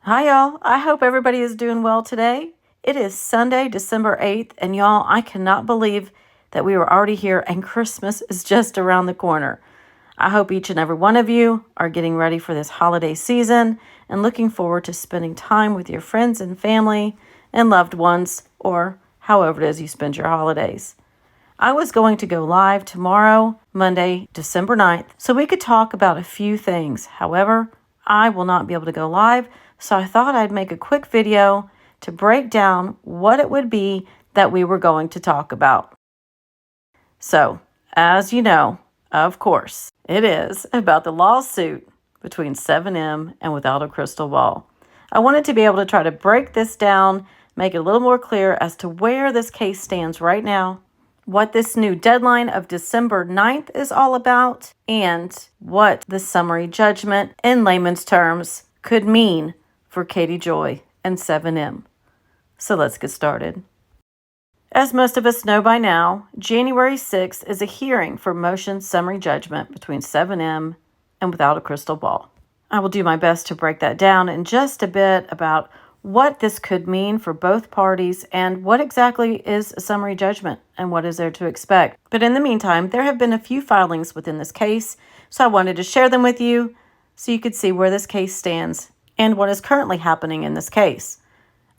Hi, y'all. I hope everybody is doing well today. It is Sunday, December 8th, and y'all, I cannot believe that we are already here and Christmas is just around the corner. I hope each and every one of you are getting ready for this holiday season and looking forward to spending time with your friends and family and loved ones, or however it is you spend your holidays. I was going to go live tomorrow, Monday, December 9th, so we could talk about a few things. However, I will not be able to go live, so I thought I'd make a quick video to break down what it would be that we were going to talk about. So, as you know, of course, it is about the lawsuit between 7M and Without a Crystal Ball. I wanted to be able to try to break this down, make it a little more clear as to where this case stands right now, what this new deadline of December 9th is all about, and what the summary judgment in layman's terms could mean for Katie Joy and 7M. So let's get started. As most of us know by now, January 6th is a hearing for motion summary judgment between 7M and Without a Crystal Ball. I will do my best to break that down in just a bit about what this could mean for both parties and what exactly is a summary judgment and what is there to expect. But in the meantime, there have been a few filings within this case, so I wanted to share them with you so you could see where this case stands and what is currently happening in this case.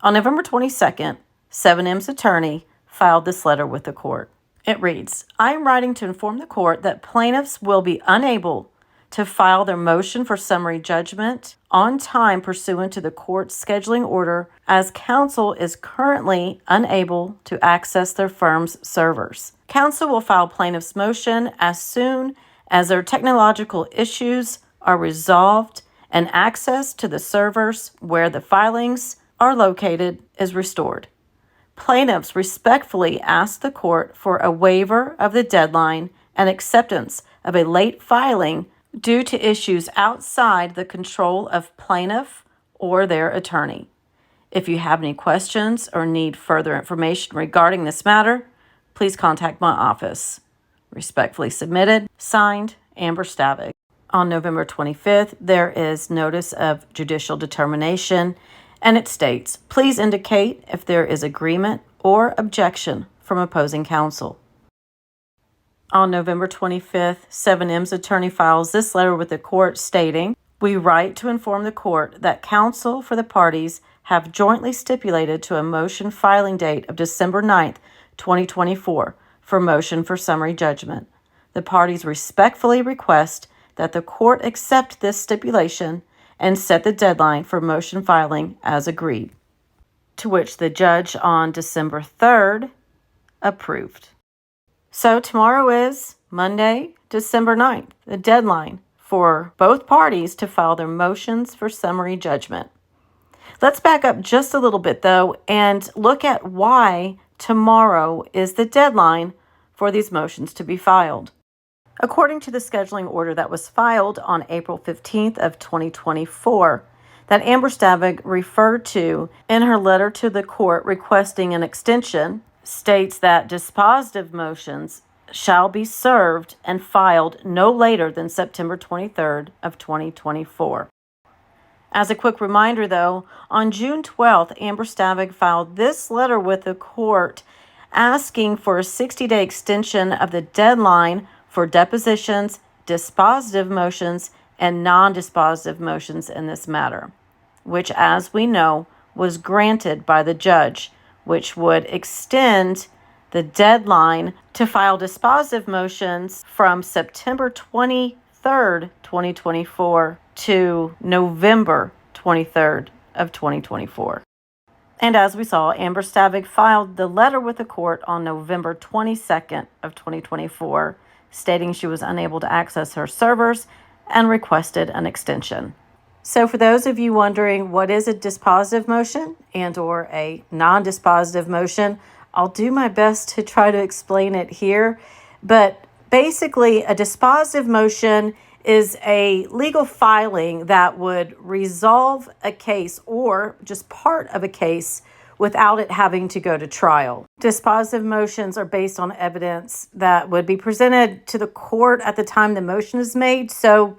On November 22nd, 7M's attorney filed this letter with the court. It reads, "I am writing to inform the court that plaintiffs will be unable to file their motion for summary judgment on time pursuant to the court's scheduling order, as counsel is currently unable to access their firm's servers. Counsel will file plaintiff's motion as soon as their technological issues are resolved and access to the servers where the filings are located is restored. Plaintiffs respectfully ask the court for a waiver of the deadline and acceptance of a late filing due to issues outside the control of plaintiff or their attorney. If you have any questions or need further information regarding this matter, please contact my office." Respectfully submitted, signed, Amber Stavig. On November 25th, there is notice of judicial determination, and it states, "Please indicate if there is agreement or objection from opposing counsel." On November 25th, 7M's attorney files this letter with the court stating, "We write to inform the court that counsel for the parties have jointly stipulated to a motion filing date of December 9th, 2024 for motion for summary judgment. The parties respectfully request that the court accept this stipulation and set the deadline for motion filing as agreed," to which the judge on December 3rd approved. So tomorrow is Monday, December 9th, the deadline for both parties to file their motions for summary judgment. Let's back up just a little bit, though, and look at why tomorrow is the deadline for these motions to be filed. According to the scheduling order that was filed on April 15th of 2024, that Amber Stavig referred to in her letter to the court requesting an extension, states that dispositive motions shall be served and filed no later than September 23rd of 2024. As a quick reminder, though, on June 12th, Amber Stavig filed this letter with the court asking for a 60-day extension of the deadline for depositions, dispositive motions, and non-dispositive motions in this matter, which, as we know, was granted by the judge, which would extend the deadline to file dispositive motions from September 23rd, 2024 to November 23rd of 2024. And as we saw, Amber Stavig filed the letter with the court on November 22nd of 2024, stating she was unable to access her servers and requested an extension. So for those of you wondering what is a dispositive motion and or a non-dispositive motion, I'll do my best to try to explain it here. But basically, a dispositive motion is a legal filing that would resolve a case or just part of a case without it having to go to trial. Dispositive motions are based on evidence that would be presented to the court at the time the motion is made. So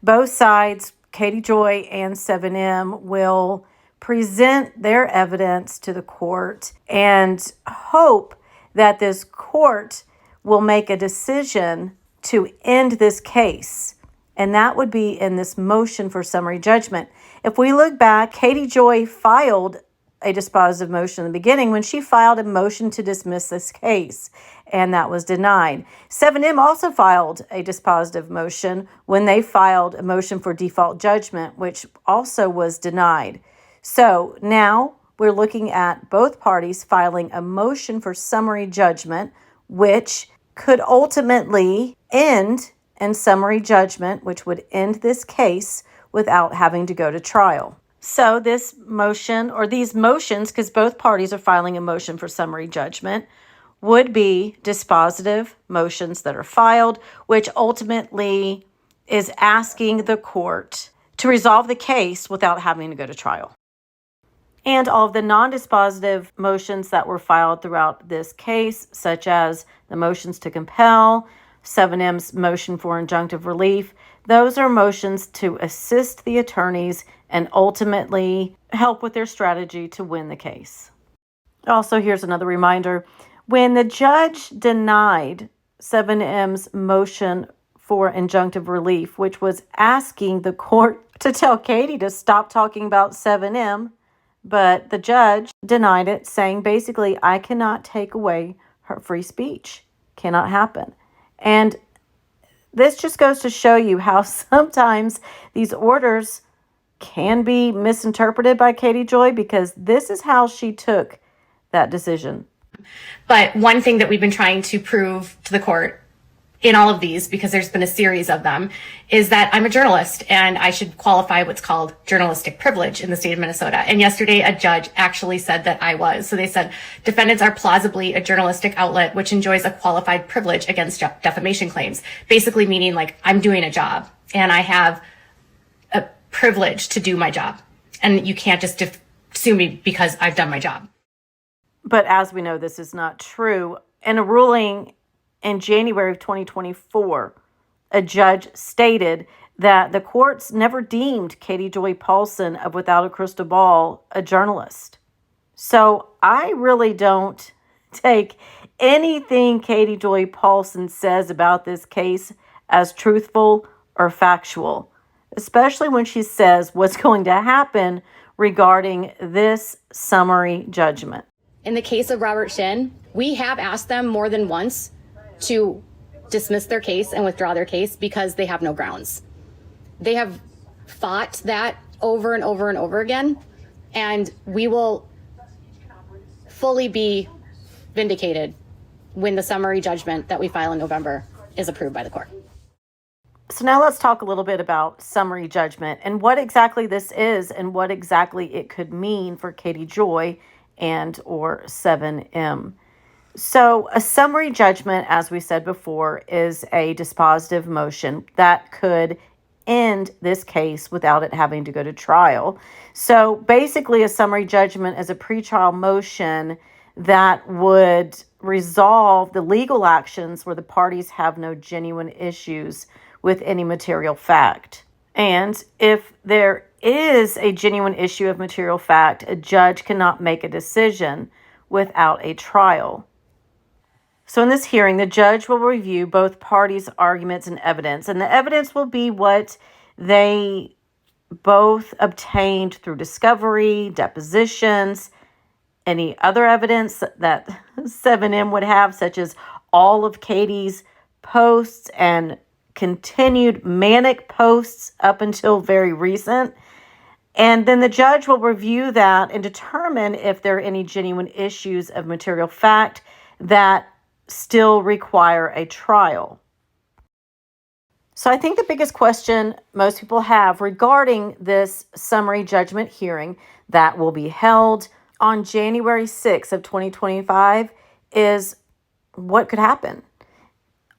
both sides, Katie Joy and 7M, will present their evidence to the court and hope that this court will make a decision to end this case. And that would be in this motion for summary judgment. If we look back, Katie Joy filed a dispositive motion in the beginning when she filed a motion to dismiss this case, and that was denied. 7M also filed a dispositive motion when they filed a motion for default judgment, which also was denied. So now we're looking at both parties filing a motion for summary judgment, which could ultimately end in summary judgment, which would end this case without having to go to trial. So this motion, or these motions, because both parties are filing a motion for summary judgment, would be dispositive motions that are filed, which ultimately is asking the court to resolve the case without having to go to trial. And all of the non-dispositive motions that were filed throughout this case, such as the motions to compel, 7M's motion for injunctive relief, those are motions to assist the attorneys and ultimately help with their strategy to win the case. Also, here's another reminder. When the judge denied 7M's motion for injunctive relief, which was asking the court to tell Katie to stop talking about 7M, but the judge denied it, saying basically, I cannot take away her free speech. Cannot happen. And this just goes to show you how sometimes these orders can be misinterpreted by Katie Joy, because this is how she took that decision. But one thing that we've been trying to prove to the court in all of these, because there's been a series of them, is that I'm a journalist and I should qualify what's called journalistic privilege in the state of Minnesota. And yesterday, a judge actually said that I was. So they said defendants are plausibly a journalistic outlet which enjoys a qualified privilege against defamation claims, basically meaning like I'm doing a job and I have a privilege to do my job. And you can't just sue me because I've done my job. But as we know, this is not true. In a ruling in January of 2024, a judge stated that the courts never deemed Katie Joy Paulson of Without a Crystal Ball a journalist. So I really don't take anything Katie Joy Paulson says about this case as truthful or factual, especially when she says what's going to happen regarding this summary judgment. In the case of Robert Shin, we have asked them more than once to dismiss their case and withdraw their case because they have no grounds. They have fought that over and over and over again, and we will fully be vindicated when the summary judgment that we file in November is approved by the court. So now let's talk a little bit about summary judgment and what exactly this is and what exactly it could mean for Katie Joy and or 7M. So a summary judgment, as we said before, is a dispositive motion that could end this case without it having to go to trial. So basically, a summary judgment is a pretrial motion that would resolve the legal actions where the parties have no genuine issues with any material fact. And if there is a genuine issue of material fact, a judge cannot make a decision without a trial. So in this hearing, the judge will review both parties' arguments and the evidence will be what they both obtained through discovery, depositions, any other evidence that 7M would have, such as all of Katie's posts and continued manic posts up until very recent. And then the judge will review that and determine if there are any genuine issues of material fact that still require a trial. So I think the biggest question most people have regarding this summary judgment hearing that will be held on January 6th of 2025 is what could happen.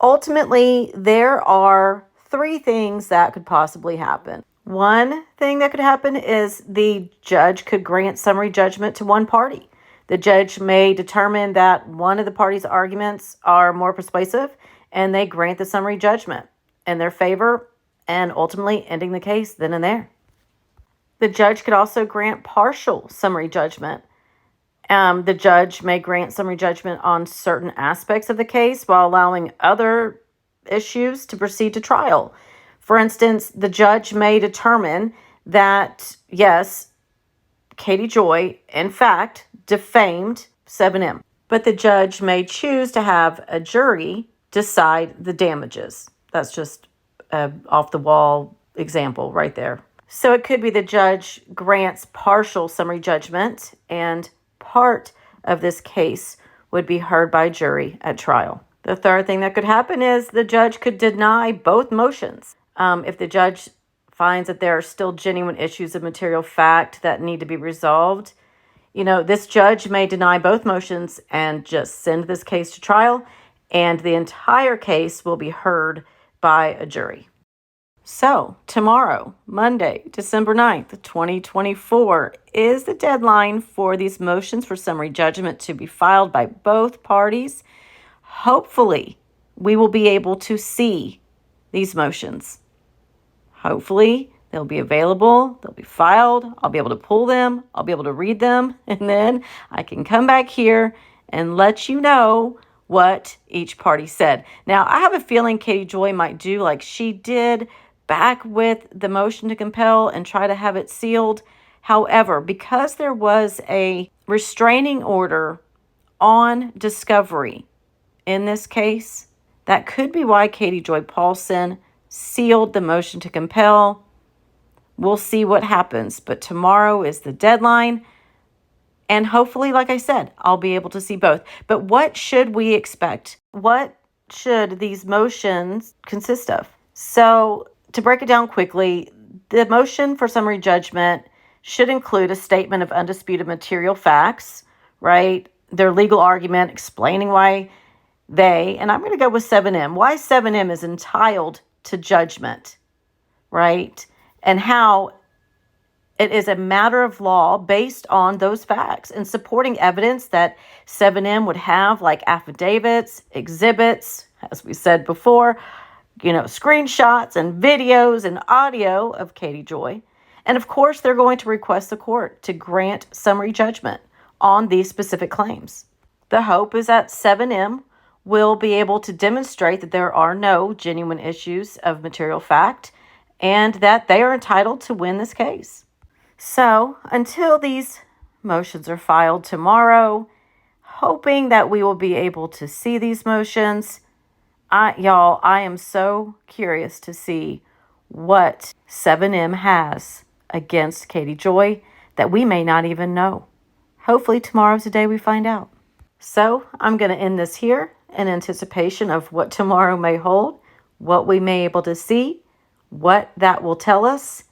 Ultimately, there are three things that could possibly happen. One thing that could happen is the judge could grant summary judgment to one party. The judge may determine that one of the parties' arguments are more persuasive, and they grant the summary judgment in their favor and ultimately ending the case then and there. The judge could also grant partial summary judgment. The judge may grant summary judgment on certain aspects of the case while allowing other issues to proceed to trial. For instance, the judge may determine that, yes, Katie Joy, in fact, defamed 7M. But the judge may choose to have a jury decide the damages. That's just an off-the-wall example right there. So it could be the judge grants partial summary judgment and part of this case would be heard by a jury at trial. The third thing that could happen is the judge could deny both motions. If the judge finds that there are still genuine issues of material fact that need to be resolved, this judge may deny both motions and just send this case to trial, and the entire case will be heard by a jury. So, tomorrow, Monday, December 9th, 2024, is the deadline for these motions for summary judgment to be filed by both parties. Hopefully, we will be able to see these motions. Hopefully, they'll be available, they'll be filed, I'll be able to pull them, I'll be able to read them, and then I can come back here and let you know what each party said. Now, I have a feeling Katie Joy might do like she did back with the motion to compel and try to have it sealed. However, because there was a restraining order on discovery in this case, that could be why Katie Joy Paulsen sealed the motion to compel. We'll see what happens, but tomorrow is the deadline. And hopefully, like I said, I'll be able to see both. But what should we expect? What should these motions consist of? So, to break it down quickly, the motion for summary judgment should include a statement of undisputed material facts, right? Their legal argument explaining why and I'm going to go with 7M, why 7M is entitled to judgment, right? And how it is a matter of law based on those facts and supporting evidence that 7M would have, like affidavits, exhibits, as we said before, screenshots and videos and audio of Katie Joy. And of course, they're going to request the court to grant summary judgment on these specific claims. The hope is that 7M will be able to demonstrate that there are no genuine issues of material fact and that they are entitled to win this case. So, until these motions are filed tomorrow, hoping that we will be able to see these motions, I am so curious to see what 7M has against Katie Joy that we may not even know. Hopefully tomorrow's the day we find out. So I'm going to end this here in anticipation of what tomorrow may hold, what we may be able to see, what that will tell us,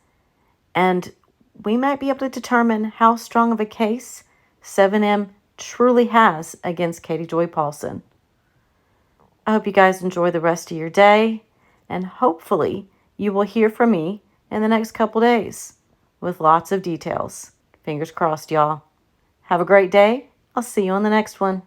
and we might be able to determine how strong of a case 7M truly has against Katie Joy Paulsen. I hope you guys enjoy the rest of your day, and hopefully you will hear from me in the next couple days with lots of details. Fingers crossed, y'all. Have a great day. I'll see you on the next one.